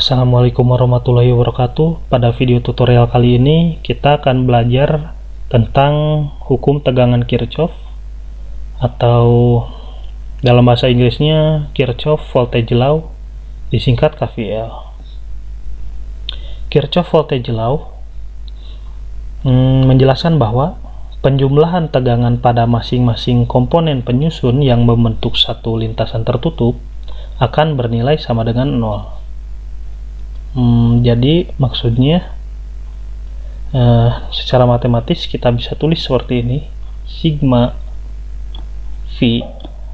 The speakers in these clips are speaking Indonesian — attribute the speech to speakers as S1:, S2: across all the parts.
S1: Assalamualaikum warahmatullahi wabarakatuh. Pada video tutorial kali ini kita akan belajar tentang hukum tegangan Kirchhoff atau dalam bahasa Inggrisnya Kirchhoff Voltage Law, disingkat KVL. Kirchhoff Voltage Law menjelaskan bahwa penjumlahan tegangan pada masing-masing komponen penyusun yang membentuk satu lintasan tertutup akan bernilai sama dengan 0. Jadi maksudnya secara matematis kita bisa tulis seperti ini, sigma V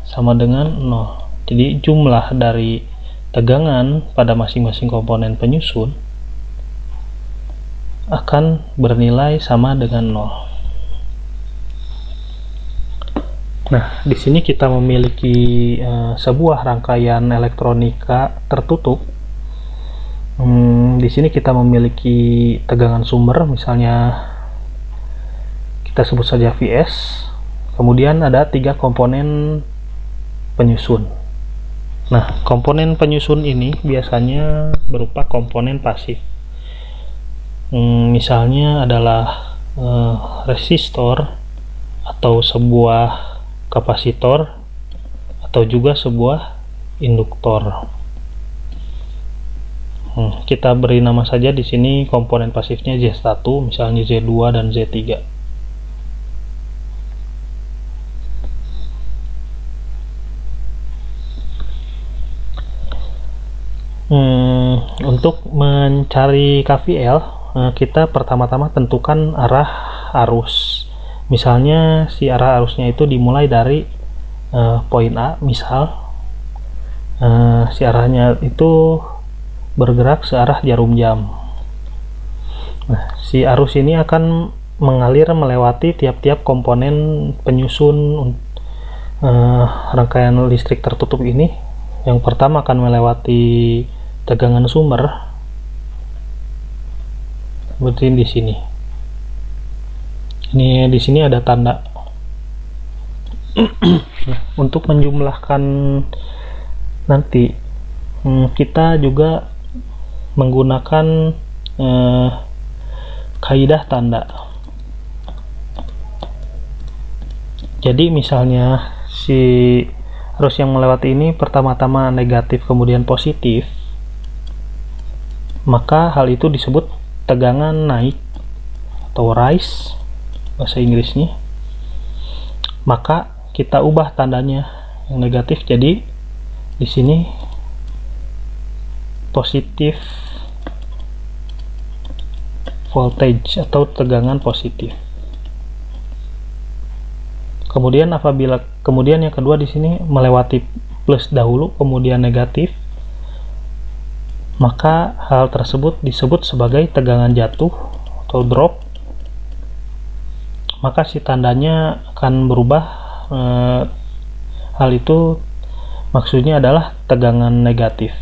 S1: sama dengan 0. Jadi jumlah dari tegangan pada masing-masing komponen penyusun akan bernilai sama dengan 0. Nah, di sini kita memiliki sebuah rangkaian elektronika tertutup. Di sini kita memiliki tegangan sumber, misalnya kita sebut saja Vs. Kemudian ada 3 komponen penyusun. Nah, komponen penyusun ini biasanya berupa komponen pasif. Misalnya adalah resistor atau sebuah kapasitor atau juga sebuah induktor. Kita beri nama saja di sini komponen pasifnya Z1, misalnya Z2 dan Z3. Untuk mencari KVL, kita pertama-tama tentukan arah arus. Misalnya si arah arusnya itu dimulai dari poin A, misal si arahnya itu bergerak searah jarum jam. Nah, si arus ini akan mengalir melewati tiap-tiap komponen penyusun rangkaian listrik tertutup ini. Yang pertama akan melewati tegangan sumber, seperti di sini. Ini di sini ada tanda. Nah, untuk menjumlahkan nanti kita juga menggunakan kaidah tanda. Jadi misalnya si arus yang melewati ini pertama-tama negatif kemudian positif, maka hal itu disebut tegangan naik atau rise bahasa Inggrisnya. Maka kita ubah tandanya yang negatif jadi di sini positif voltage atau tegangan positif. Kemudian yang kedua di sini melewati plus dahulu kemudian negatif, maka hal tersebut disebut sebagai tegangan jatuh atau drop. Maka si tandanya akan berubah. Hal itu maksudnya adalah tegangan negatif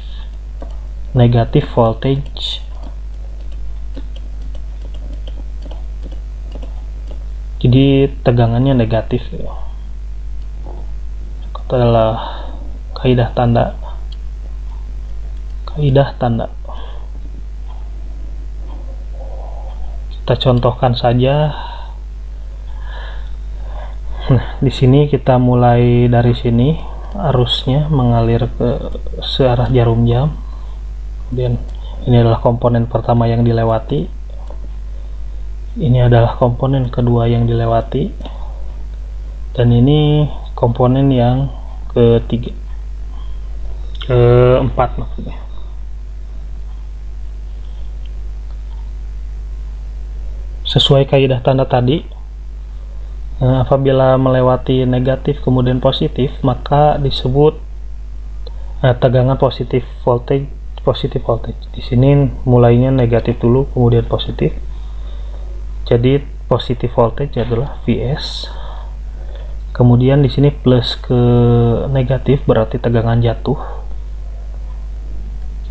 S1: voltage. Jadi tegangannya negatif. Itu adalah kaidah tanda. Kita contohkan saja. Nah, di sini kita mulai dari sini, arusnya mengalir ke searah jarum jam. Kemudian ini adalah komponen pertama yang dilewati. Ini adalah komponen kedua yang dilewati. Dan ini komponen yang keempat maksudnya. Sesuai kaidah tanda tadi, apabila melewati negatif kemudian positif, maka disebut tegangan positif voltage. Di sini mulainya negatif dulu kemudian positif. Jadi positif voltage adalah Vs. Kemudian di sini plus ke negatif berarti tegangan jatuh.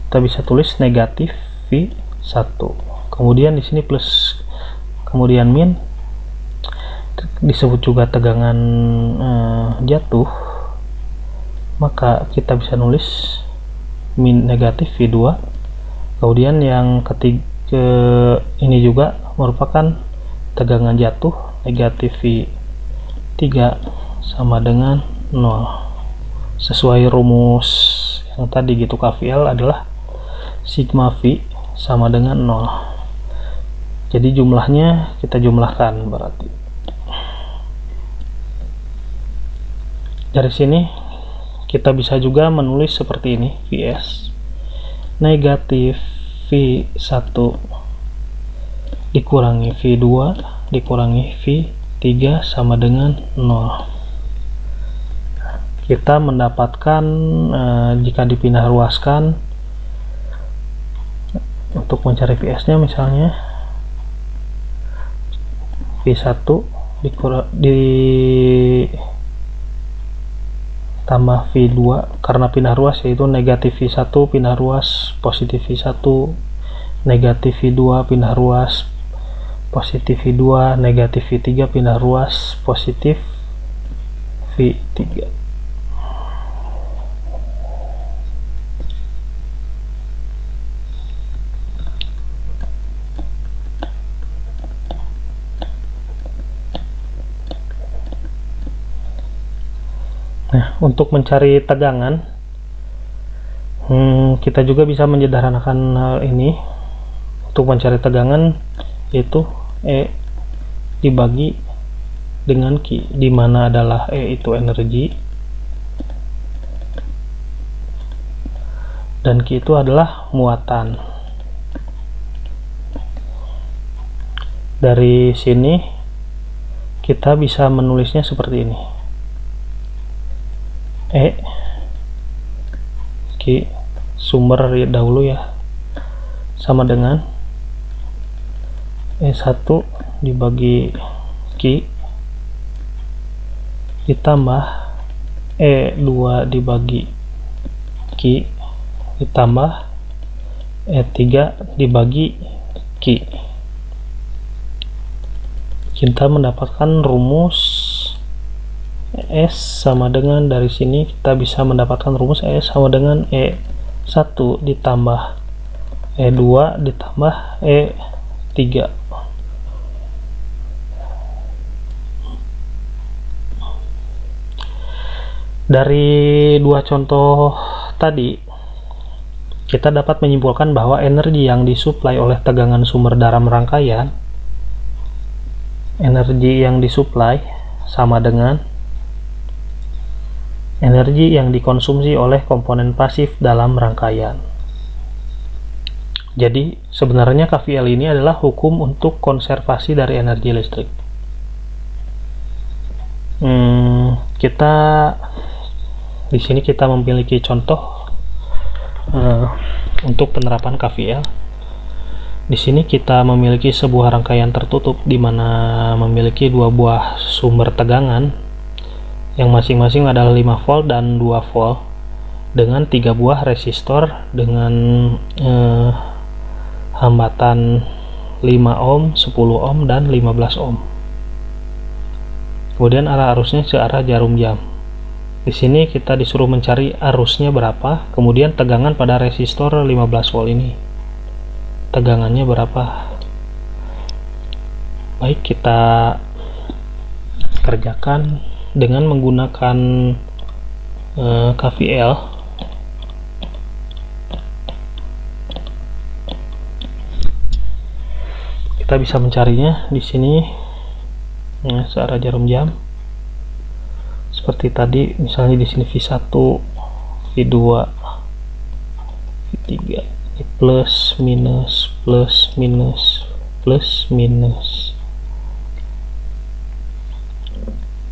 S1: Kita bisa tulis negatif V1. Kemudian di sini plus kemudian min disebut juga tegangan jatuh. Maka kita bisa nulis min negatif V2 Kemudian yang ketiga ini juga merupakan tegangan jatuh, negatif V3 sama dengan 0. Sesuai rumus yang tadi gitu, KVL adalah sigma V sama dengan 0. Jadi jumlahnya kita jumlahkan berarti. Dari sini kita bisa juga menulis seperti ini, Vs negatif V1 dikurangi V2 dikurangi V3 sama dengan 0. Kita mendapatkan jika dipindah ruaskan untuk mencari Vs nya, misalnya V1 tambah V2 karena pindah ruas, yaitu negatif V1 pindah ruas positif V1, negatif V2 pindah ruas positif V2, negatif V3 pindah ruas positif V3. Nah, untuk mencari tegangan, kita juga bisa menyederhanakan hal ini. Untuk mencari tegangan, yaitu E dibagi dengan Q, di mana adalah E itu energi dan Q itu adalah muatan. Dari sini kita bisa menulisnya seperti ini. E Q sumber dahulu ya, sama dengan E1 dibagi Q ditambah E2 dibagi Q ditambah E3 dibagi Q. Kita mendapatkan rumus S sama dengan, dari sini kita bisa mendapatkan rumus S sama dengan E1 ditambah E2 ditambah E3. Dari dua contoh tadi, kita dapat menyimpulkan bahwa energi yang disuplai oleh tegangan sumber dalam rangkaian, energi yang disuplai sama dengan energi yang dikonsumsi oleh komponen pasif dalam rangkaian. Jadi sebenarnya KVL ini adalah hukum untuk konservasi dari energi listrik. Kita di sini kita memiliki contoh untuk penerapan KVL. Di sini kita memiliki sebuah rangkaian tertutup di mana memiliki dua buah sumber tegangan yang masing-masing adalah 5 volt dan 2 volt dengan 3 buah resistor dengan hambatan 5 ohm, 10 ohm dan 15 ohm. Kemudian arah arusnya searah jarum jam. Di sini kita disuruh mencari arusnya berapa, kemudian tegangan pada resistor 15 volt ini. Tegangannya berapa? Baik, kita kerjakan dengan menggunakan KVL. Kita bisa mencarinya di sini searah jarum jam seperti tadi, misalnya di sini V1, V2, V3, ini plus minus plus minus plus minus.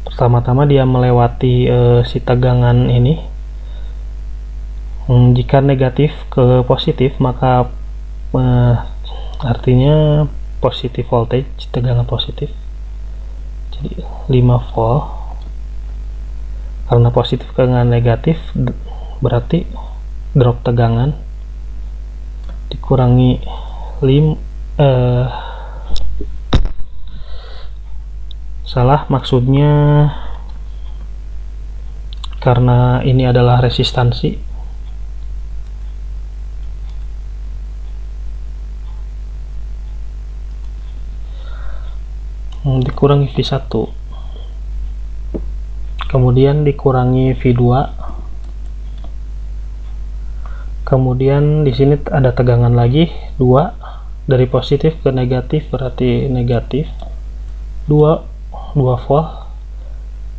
S1: Pertama-tama dia melewati si tegangan ini. Jika negatif ke positif, maka artinya positif voltage, tegangan positif. Jadi 5 volt. Karena positif ke negatif berarti drop tegangan dikurangi salah, maksudnya karena ini adalah resistansi, dikurangi V1, kemudian dikurangi V2, kemudian di sini ada tegangan lagi 2, dari positif ke negatif berarti negatif 2 volt,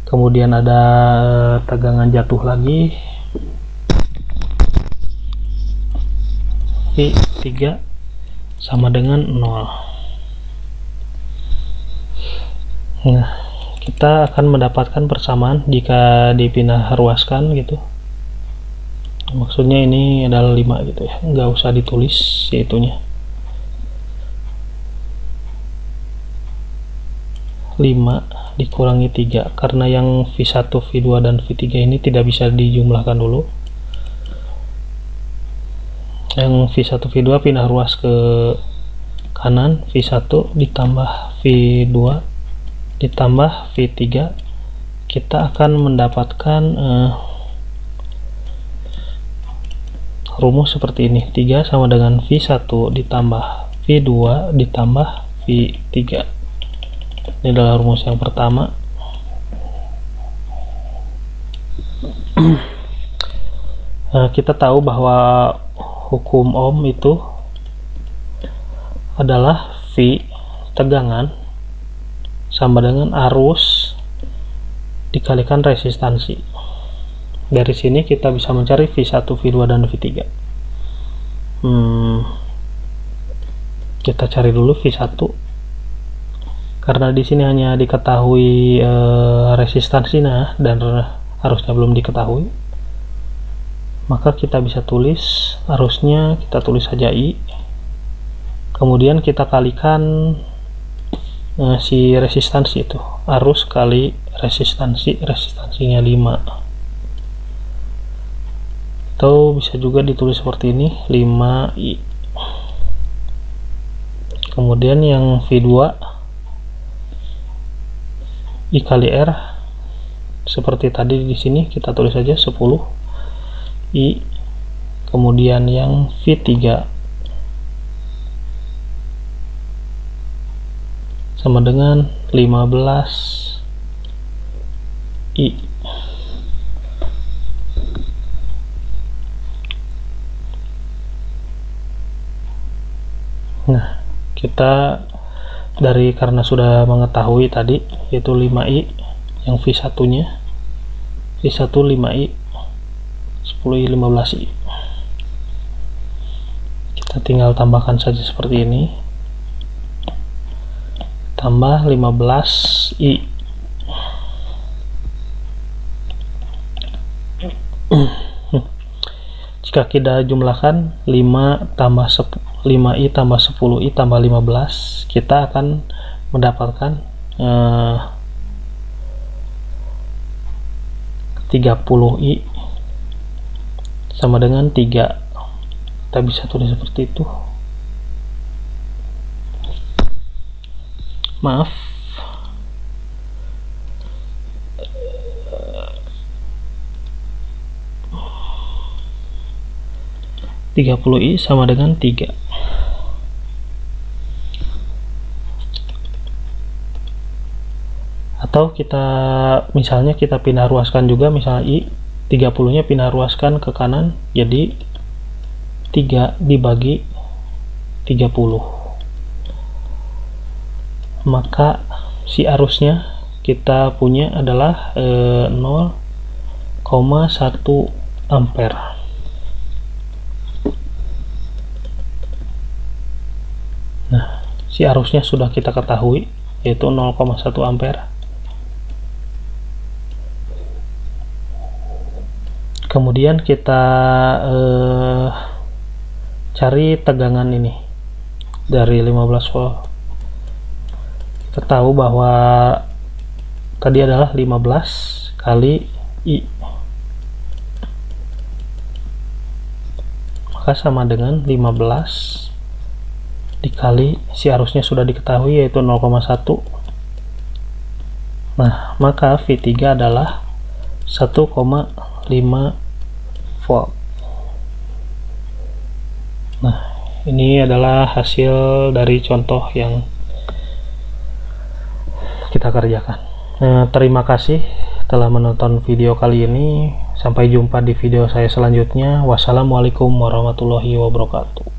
S1: kemudian ada tegangan jatuh lagi V3 sama dengan 0. Nah, kita akan mendapatkan persamaan jika dipindah ruaskan gitu. Maksudnya ini adalah 5 gitu ya, nggak usah ditulis yaitunya. 5 dikurangi 3, karena yang V1, V2 dan V3 ini tidak bisa dijumlahkan dulu. Yang V1, V2 pindah ruas ke kanan, V1 ditambah V2 ditambah V3, kita akan mendapatkan rumus seperti ini. 3 sama dengan V1 ditambah V2 ditambah V3. Ini adalah rumus yang pertama. Kita tahu bahwa hukum Ohm itu adalah V tegangan sama dengan arus dikalikan resistansi. Dari sini kita bisa mencari V1, V2 dan V3. Kita cari dulu V1, karena di sini hanya diketahui resistansinya dan arusnya belum diketahui, maka kita bisa tulis arusnya, kita tulis saja I, kemudian kita kalikan si resistansi itu, arus kali resistansinya 5, atau bisa juga ditulis seperti ini, 5I. Kemudian yang V2 I kali R, seperti tadi di sini kita tulis saja 10 I. Kemudian yang V3 sama dengan 15 I. Nah, kita karena sudah mengetahui tadi yaitu 5I yang V1 nya, V1 5I, 10I, 15I, kita tinggal tambahkan saja seperti ini, tambah 15I. Jika kita jumlahkan 5I tambah 10I tambah 15, kita akan mendapatkan 30I sama dengan 3. Kita bisa tulis seperti itu. Maaf, I sama dengan 3. Atau misalnya kita pindah ruaskan juga, misalnya I 30 nya pindah ruaskan ke kanan, jadi 3 dibagi 30, maka si arusnya kita punya adalah 0,1 ampere. Nah, si arusnya sudah kita ketahui yaitu 0,1 ampere. Kemudian kita cari tegangan ini dari 15 volt. Kita tahu bahwa tadi adalah 15 kali I, maka sama dengan 15 dikali si arusnya sudah diketahui yaitu 0,1. Nah, maka V3 adalah 1,5 volt. Nah, ini adalah hasil dari contoh yang kita kerjakan. Terima kasih telah menonton video kali ini. Sampai jumpa di video saya selanjutnya. Wassalamualaikum warahmatullahi wabarakatuh.